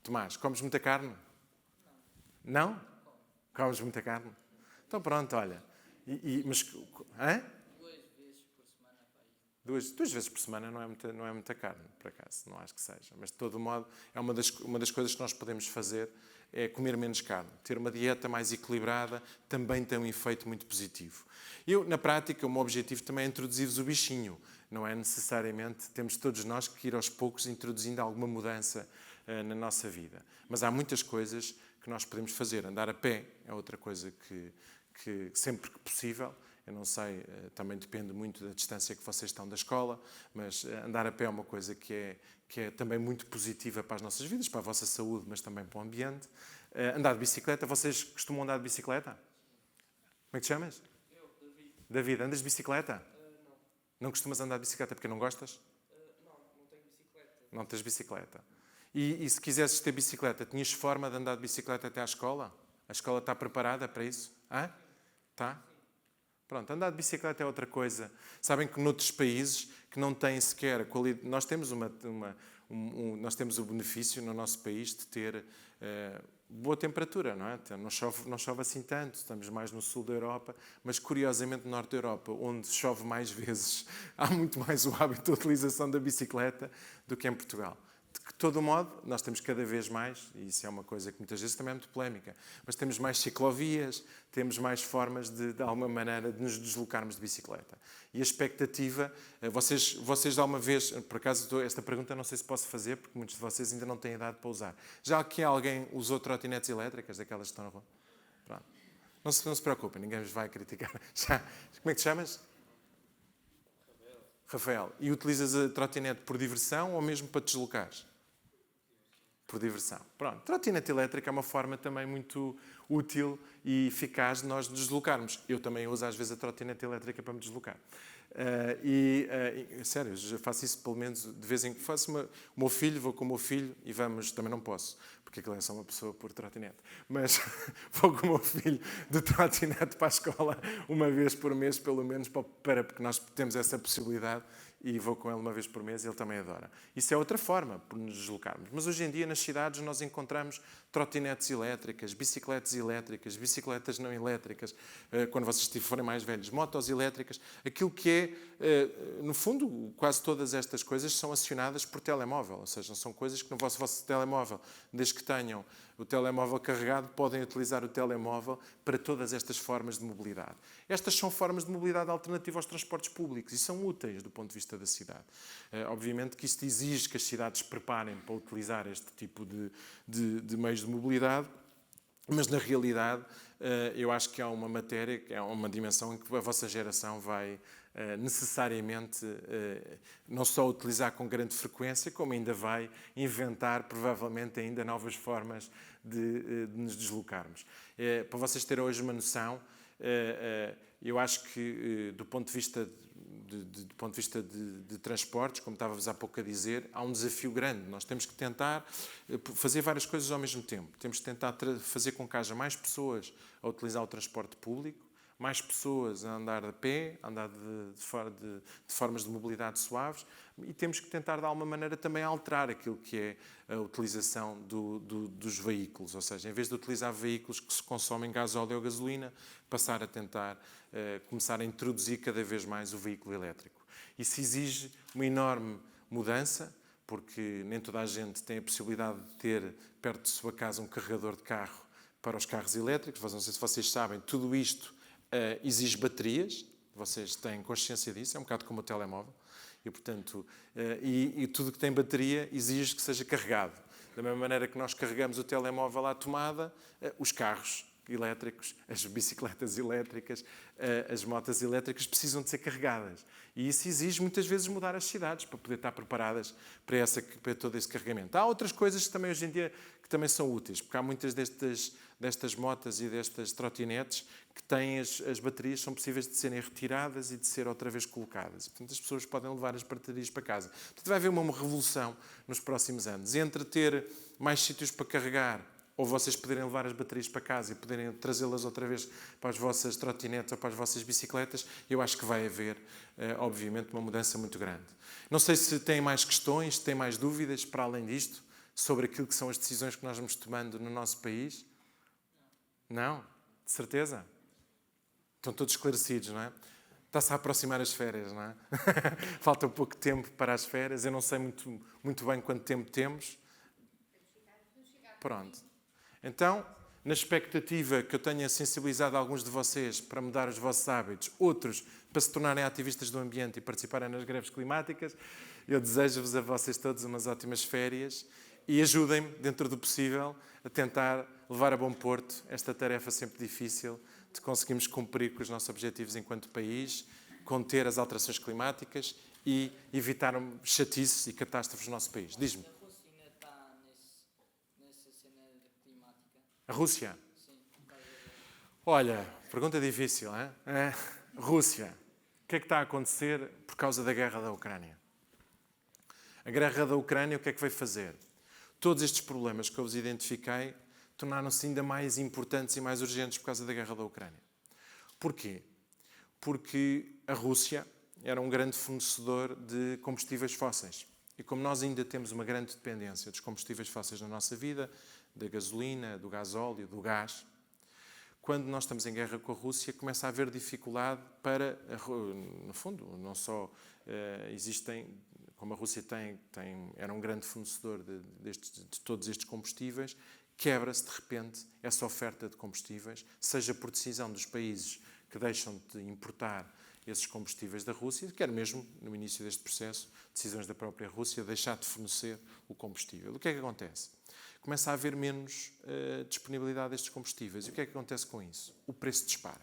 Tomás, comes muita carne? Não? Comes muita carne? Então pronto, olha. Mas, hã? Duas vezes por semana não é muita carne, por acaso, não acho que seja. Mas, de todo modo, é uma das coisas que nós podemos fazer é comer menos carne. Ter uma dieta mais equilibrada também tem um efeito muito positivo. Na prática, o meu objetivo também é introduzir-vos o bichinho. Não é necessariamente, temos todos nós que ir aos poucos introduzindo alguma mudança na nossa vida. Mas há muitas coisas que nós podemos fazer. Andar a pé é outra coisa que sempre que possível. Eu não sei, também depende muito da distância que vocês estão da escola, mas andar a pé é uma coisa que é também muito positiva para as nossas vidas, para a vossa saúde, mas também para o ambiente. Andar de bicicleta, vocês costumam andar de bicicleta? Como é que te chamas? Eu, David. David, andas de bicicleta? Não. Não costumas andar de bicicleta porque não gostas? Não tenho bicicleta. Não tens bicicleta. E se quisesses ter bicicleta, tinhas forma de andar de bicicleta até à escola? A escola está preparada para isso? Hã? Está? Pronto, andar de bicicleta é outra coisa. Sabem que noutros países que não têm sequer a qualidade... Nós temos, nós temos o benefício no nosso país de ter boa temperatura, não é? Não chove assim tanto, estamos mais no sul da Europa, mas curiosamente no norte da Europa, onde chove mais vezes, há muito mais o hábito da utilização da bicicleta do que em Portugal. De todo modo, nós temos cada vez mais, e isso é uma coisa que muitas vezes também é muito polémica, mas temos mais ciclovias, temos mais formas de alguma maneira, de nos deslocarmos de bicicleta. E a expectativa, vocês de alguma vez, por acaso esta pergunta não sei se posso fazer, porque muitos de vocês ainda não têm idade para usar. Já que alguém usou trotinetes elétricas, daquelas que estão na rua? Pronto. Não se preocupem, ninguém vos vai criticar. Já. Como é que te chamas? Rafael. E utilizas a trotinete por diversão ou mesmo para te deslocares? Por diversão. Pronto. Trotinete elétrica é uma forma também muito útil e eficaz de nós nos deslocarmos. Eu também uso às vezes a trotinete elétrica para me deslocar. Sério, eu já faço isso pelo menos de vez em quando. O meu filho, vou com o meu filho e vamos, também não posso, porque aquilo é só uma pessoa por trotinete. Mas vou com o meu filho de trotinete para a escola uma vez por mês, pelo menos, porque nós temos essa possibilidade. E vou com ele uma vez por mês e ele também adora. Isso é outra forma por nos deslocarmos. Mas hoje em dia nas cidades nós encontramos trotinetes elétricas, bicicletas não elétricas, quando vocês forem mais velhos, motos elétricas. Aquilo que é, no fundo, quase todas estas coisas são acionadas por telemóvel. Ou seja, são coisas que no vosso telemóvel, desde que tenham o telemóvel carregado, podem utilizar o telemóvel para todas estas formas de mobilidade. Estas são formas de mobilidade alternativa aos transportes públicos e são úteis do ponto de vista da cidade. Obviamente que isto exige que as cidades se preparem para utilizar este tipo de meios de mobilidade, mas na realidade eu acho que há uma matéria, é uma dimensão em que a vossa geração vai necessariamente não só utilizar com grande frequência, como ainda vai inventar provavelmente ainda novas formas de nos deslocarmos. Para vocês terem hoje uma noção, eu acho que do ponto de vista de transportes, como estava-vos há pouco a dizer, há um desafio grande. Nós temos que tentar fazer várias coisas ao mesmo tempo. Temos que tentar fazer com que haja mais pessoas a utilizar o transporte público, mais pessoas a andar a pé, a andar de formas de mobilidade suaves, e temos que tentar, de alguma maneira, também alterar aquilo que é a utilização dos veículos. Ou seja, em vez de utilizar veículos que se consomem gasóleo ou gasolina, passar a tentar começar a introduzir cada vez mais o veículo elétrico. Isso exige uma enorme mudança, porque nem toda a gente tem a possibilidade de ter perto de sua casa um carregador de carro para os carros elétricos. Não sei se vocês sabem, tudo isto exige baterias, vocês têm consciência disso, é um bocado como o telemóvel, e, portanto, tudo que tem bateria exige que seja carregado. Da mesma maneira que nós carregamos o telemóvel à tomada, os carros elétricos, as bicicletas elétricas, as motas elétricas precisam de ser carregadas. E isso exige muitas vezes mudar as cidades para poder estar preparadas para todo esse carregamento. Há outras coisas que também hoje em dia que também são úteis, porque há muitas destas motas e destas trotinetes que têm as baterias, são possíveis de serem retiradas e de ser outra vez colocadas. E, portanto, as pessoas podem levar as baterias para casa. Portanto, vai haver uma revolução nos próximos anos. Entre ter mais sítios para carregar, ou vocês poderem levar as baterias para casa e poderem trazê-las outra vez para as vossas trotinetes ou para as vossas bicicletas, eu acho que vai haver, obviamente, uma mudança muito grande. Não sei se têm mais questões, se têm mais dúvidas, para além disto, sobre aquilo que são as decisões que nós vamos tomando no nosso país. Não? De certeza? Estão todos esclarecidos, não é? Está-se a aproximar as férias, não é? Falta um pouco de tempo para as férias. Eu não sei muito bem quanto tempo temos. Pronto. Então, na expectativa que eu tenha sensibilizado alguns de vocês para mudar os vossos hábitos, outros para se tornarem ativistas do ambiente e participarem nas greves climáticas, eu desejo-vos a vocês todos umas ótimas férias e ajudem-me, dentro do possível, a tentar levar a bom porto esta tarefa sempre difícil de conseguirmos cumprir com os nossos objetivos enquanto país, conter as alterações climáticas e evitar chatices e catástrofes no nosso país. Diz-me. A Rússia ainda está nessa cena climática? A Rússia? Sim. Olha, pergunta difícil, hein? Rússia. O que é que está a acontecer por causa da guerra da Ucrânia? A guerra da Ucrânia, o que é que vai fazer? Todos estes problemas que eu vos identifiquei tornaram-se ainda mais importantes e mais urgentes por causa da guerra da Ucrânia. Porquê? Porque a Rússia era um grande fornecedor de combustíveis fósseis. E como nós ainda temos uma grande dependência dos combustíveis fósseis na nossa vida, da gasolina, do gasóleo, do gás, quando nós estamos em guerra com a Rússia, começa a haver dificuldade para, no fundo, não só existem, como a Rússia era um grande fornecedor de todos estes combustíveis, quebra-se de repente essa oferta de combustíveis, seja por decisão dos países que deixam de importar esses combustíveis da Rússia, quer mesmo, no início deste processo, decisões da própria Rússia deixar de fornecer o combustível. O que é que acontece? Começa a haver menos disponibilidade destes combustíveis. E o que é que acontece com isso? O preço dispara.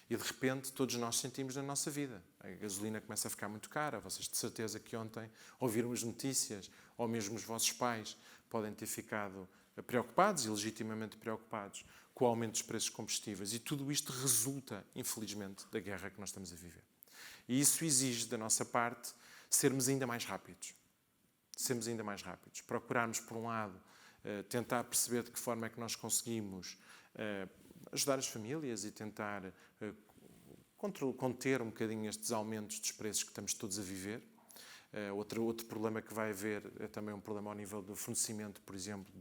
E, de repente, todos nós sentimos na nossa vida. A gasolina começa a ficar muito cara. Vocês, de certeza, que ontem ouviram as notícias, ou mesmo os vossos pais podem ter ficado preocupados, e legitimamente preocupados, com o aumento dos preços de combustíveis. E tudo isto resulta, infelizmente, da guerra que nós estamos a viver. E isso exige, da nossa parte, sermos ainda mais rápidos. Sermos ainda mais rápidos. Procurarmos, por um lado, tentar perceber de que forma é que nós conseguimos ajudar as famílias e tentar conter um bocadinho estes aumentos dos preços que estamos todos a viver. Outro problema que vai haver é também um problema ao nível do fornecimento, por exemplo,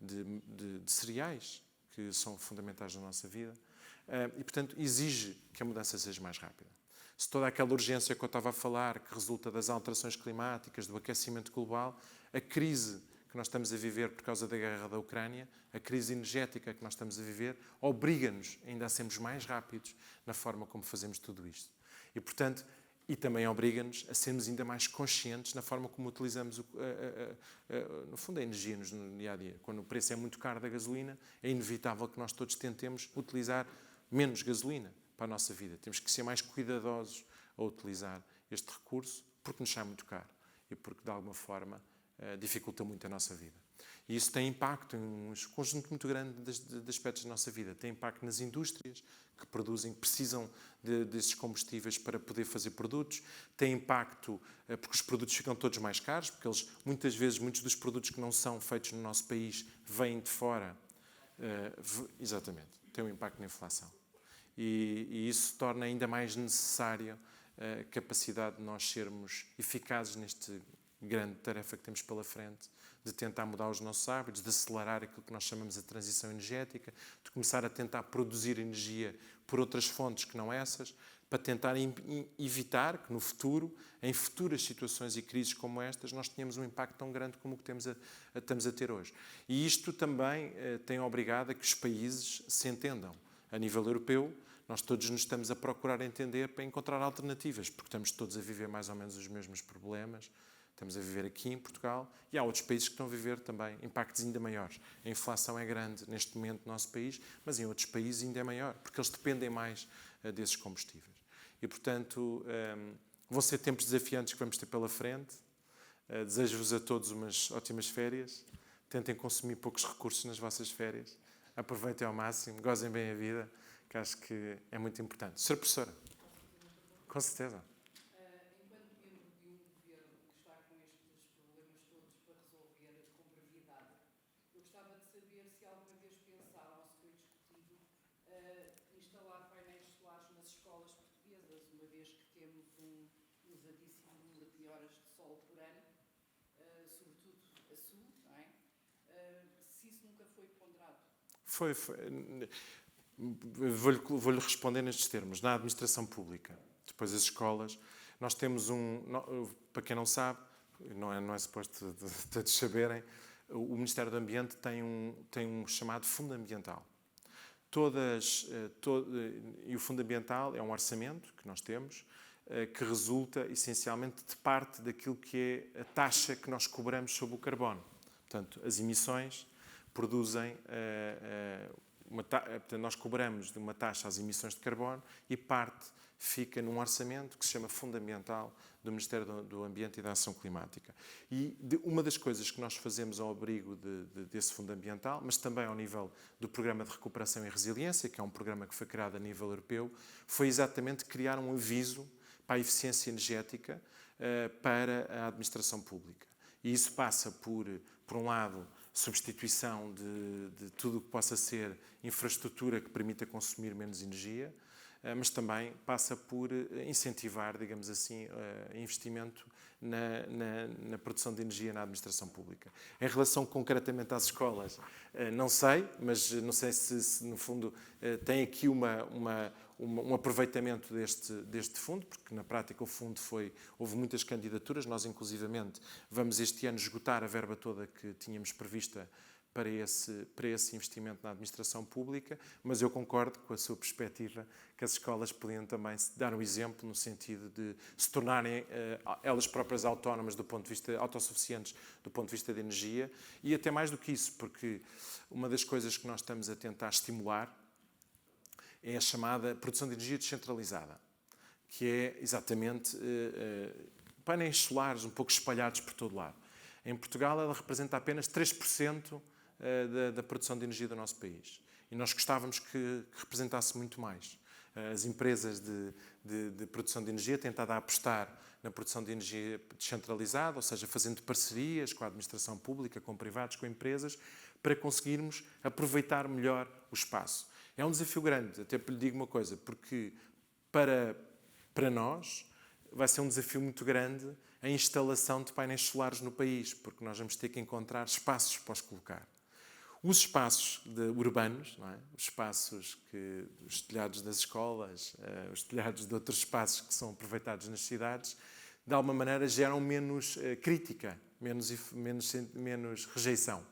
de cereais, que são fundamentais na nossa vida. E, portanto, exige que a mudança seja mais rápida. Se toda aquela urgência que eu estava a falar, que resulta das alterações climáticas, do aquecimento global, a crise que nós estamos a viver por causa da guerra da Ucrânia, a crise energética que nós estamos a viver, obriga-nos ainda a sermos mais rápidos na forma como fazemos tudo isto. E, portanto, e também obriga-nos a sermos ainda mais conscientes na forma como utilizamos, no fundo, a energia no dia-a-dia. Quando o preço é muito caro da gasolina, é inevitável que nós todos tentemos utilizar menos gasolina para a nossa vida. Temos que ser mais cuidadosos a utilizar este recurso, porque nos sai muito caro e porque, de alguma forma, dificulta muito a nossa vida. E isso tem impacto em um conjunto muito grande de aspectos da nossa vida. Tem impacto nas indústrias que produzem, que precisam desses combustíveis para poder fazer produtos. Tem impacto porque os produtos ficam todos mais caros, porque eles, muitas vezes, muitos dos produtos que não são feitos no nosso país vêm de fora. Exatamente. Tem um impacto na inflação. E isso torna ainda mais necessária a capacidade de nós sermos eficazes neste grande tarefa que temos pela frente, de tentar mudar os nossos hábitos, de acelerar aquilo que nós chamamos de transição energética, de começar a tentar produzir energia por outras fontes que não essas, para tentar evitar que no futuro, em futuras situações e crises como estas, nós tenhamos um impacto tão grande como o que estamos a ter hoje. E isto também tem obrigado a que os países se entendam. A nível europeu, nós todos nos estamos a procurar entender para encontrar alternativas, porque estamos todos a viver mais ou menos os mesmos problemas. Estamos a viver aqui em Portugal e há outros países que estão a viver também impactos ainda maiores. A inflação é grande neste momento no nosso país, mas em outros países ainda é maior, porque eles dependem mais desses combustíveis. E, portanto, vão ser tempos desafiantes que vamos ter pela frente. Desejo-vos a todos umas ótimas férias. Tentem consumir poucos recursos nas vossas férias. Aproveitem ao máximo, gozem bem a vida, que acho que é muito importante. Sra. Professora, com certeza. Instalar painéis solares nas escolas portuguesas, uma vez que temos um usadíssimo número de horas de sol por ano, sobretudo a sul, não é? Se isso nunca foi ponderado. Foi. Vou-lhe responder nestes termos. Na administração pública, depois das escolas, nós temos para quem não sabe, não é suposto todos saberem, o Ministério do Ambiente tem um chamado Fundo Ambiental. E o Fundo Ambiental é um orçamento que nós temos, que resulta essencialmente de parte daquilo que é a taxa que nós cobramos sobre o carbono. Portanto, as emissões produzem, portanto, nós cobramos de uma taxa as emissões de carbono e parte fica num orçamento que se chama Fundo Ambiental do Ministério do Ambiente e da Ação Climática. E uma das coisas que nós fazemos ao abrigo desse Fundo Ambiental, mas também ao nível do Programa de Recuperação e Resiliência, que é um programa que foi criado a nível europeu, foi exatamente criar um aviso para a eficiência energética para a administração pública. E isso passa por um lado, substituição de tudo o que possa ser infraestrutura que permita consumir menos energia, mas também passa por incentivar, digamos assim, investimento na produção de energia na administração pública. Em relação concretamente às escolas, não sei, mas não sei se no fundo tem aqui um aproveitamento deste fundo, porque na prática o fundo houve muitas candidaturas, nós inclusivamente vamos este ano esgotar a verba toda que tínhamos prevista para esse investimento na administração pública, mas eu concordo com a sua perspectiva que as escolas podiam também dar um exemplo no sentido de se tornarem elas próprias autónomas do ponto de vista, autossuficientes do ponto de vista de energia, e até mais do que isso, porque uma das coisas que nós estamos a tentar estimular é a chamada produção de energia descentralizada, que é exatamente painéis solares um pouco espalhados por todo lado. Em Portugal ela representa apenas 3% da produção de energia do nosso país. E nós gostávamos que representasse muito mais. As empresas de produção de energia têm estado a apostar na produção de energia descentralizada, ou seja, fazendo parcerias com a administração pública, com privados, com empresas, para conseguirmos aproveitar melhor o espaço. É um desafio grande, até lhe digo uma coisa, porque para nós vai ser um desafio muito grande a instalação de painéis solares no país, porque nós vamos ter que encontrar espaços para os colocar. Os espaços urbanos, não é? Os espaços os telhados das escolas, os telhados de outros espaços que são aproveitados nas cidades, de alguma maneira geram menos crítica menos rejeição.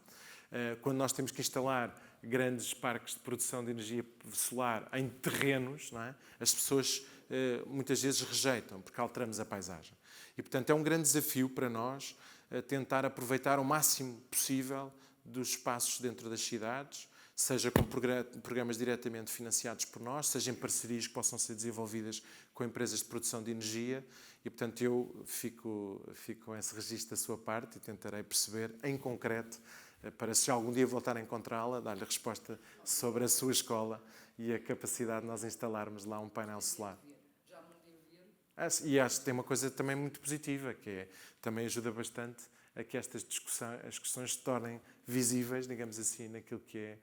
Quando nós temos que instalar grandes parques de produção de energia solar em terrenos, não é? As pessoas muitas vezes rejeitam, porque alteramos a paisagem. E, portanto, é um grande desafio para nós tentar aproveitar o máximo possível dos espaços dentro das cidades, seja com programas diretamente financiados por nós, seja em parcerias que possam ser desenvolvidas com empresas de produção de energia. E, portanto, eu fico com esse registro da sua parte e tentarei perceber, em concreto, para se algum dia voltar a encontrá-la, dar-lhe resposta sobre a sua escola e a capacidade de nós instalarmos lá um painel solar. Já mandei ver. E acho que tem uma coisa também muito positiva, que é, também ajuda bastante a que estas discussões se tornem visíveis, digamos assim, naquilo que é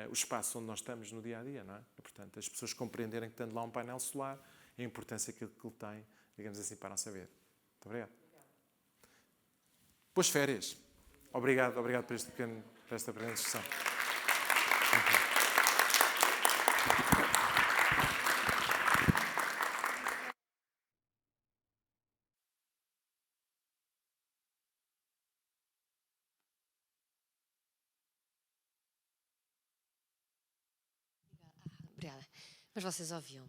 o espaço onde nós estamos no dia-a-dia, não é? E, portanto, as pessoas compreenderem que, tendo lá um painel solar, a importância que ele tem, digamos assim, para não saber. Muito obrigado. Boas férias. Obrigado por esta pequena discussão. Obrigada. Mas vocês ouviam.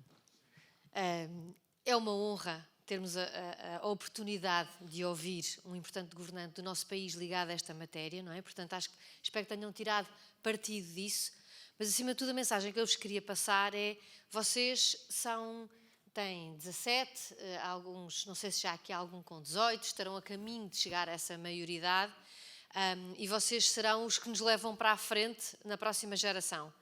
É uma honra termos a oportunidade de ouvir um importante governante do nosso país ligado a esta matéria, não é? Portanto, espero que tenham tirado partido disso. Mas, acima de tudo, a mensagem que eu vos queria passar é: vocês têm 17, alguns, não sei se já aqui há algum com 18, estarão a caminho de chegar a essa maioridade, e vocês serão os que nos levam para a frente na próxima geração.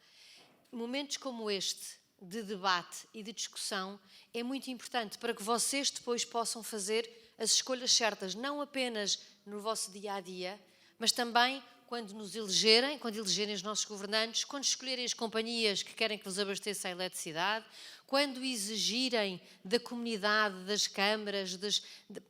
Momentos como este, de debate e de discussão, é muito importante para que vocês depois possam fazer as escolhas certas, não apenas no vosso dia-a-dia, mas também quando nos elegerem, quando elegerem os nossos governantes, quando escolherem as companhias que querem que vos abasteça a eletricidade, quando exigirem da comunidade, das câmaras,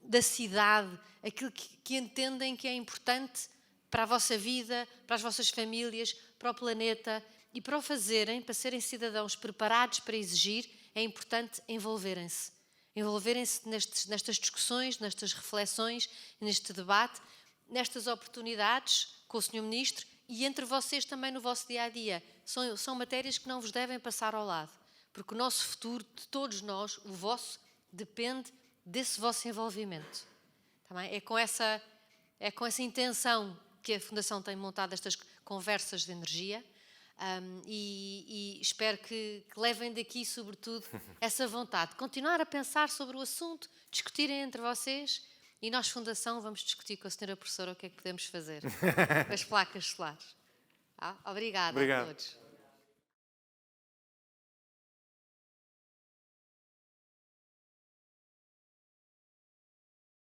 da cidade, aquilo que entendem que é importante para a vossa vida, para as vossas famílias, para o planeta. E para o fazerem, para serem cidadãos preparados para exigir, é importante envolverem-se. Envolverem-se nestas discussões, nestas reflexões, neste debate, nestas oportunidades com o Sr. Ministro e entre vocês também no vosso dia-a-dia. São matérias que não vos devem passar ao lado, porque o nosso futuro, de todos nós, o vosso, depende desse vosso envolvimento. Tá bem? É com essa intenção que a Fundação tem montado estas conversas de energia. E espero que levem daqui, sobretudo, essa vontade de continuar a pensar sobre o assunto, discutirem entre vocês, e nós, Fundação, vamos discutir com a senhora professora o que é que podemos fazer com as placas solares. Obrigada a todos.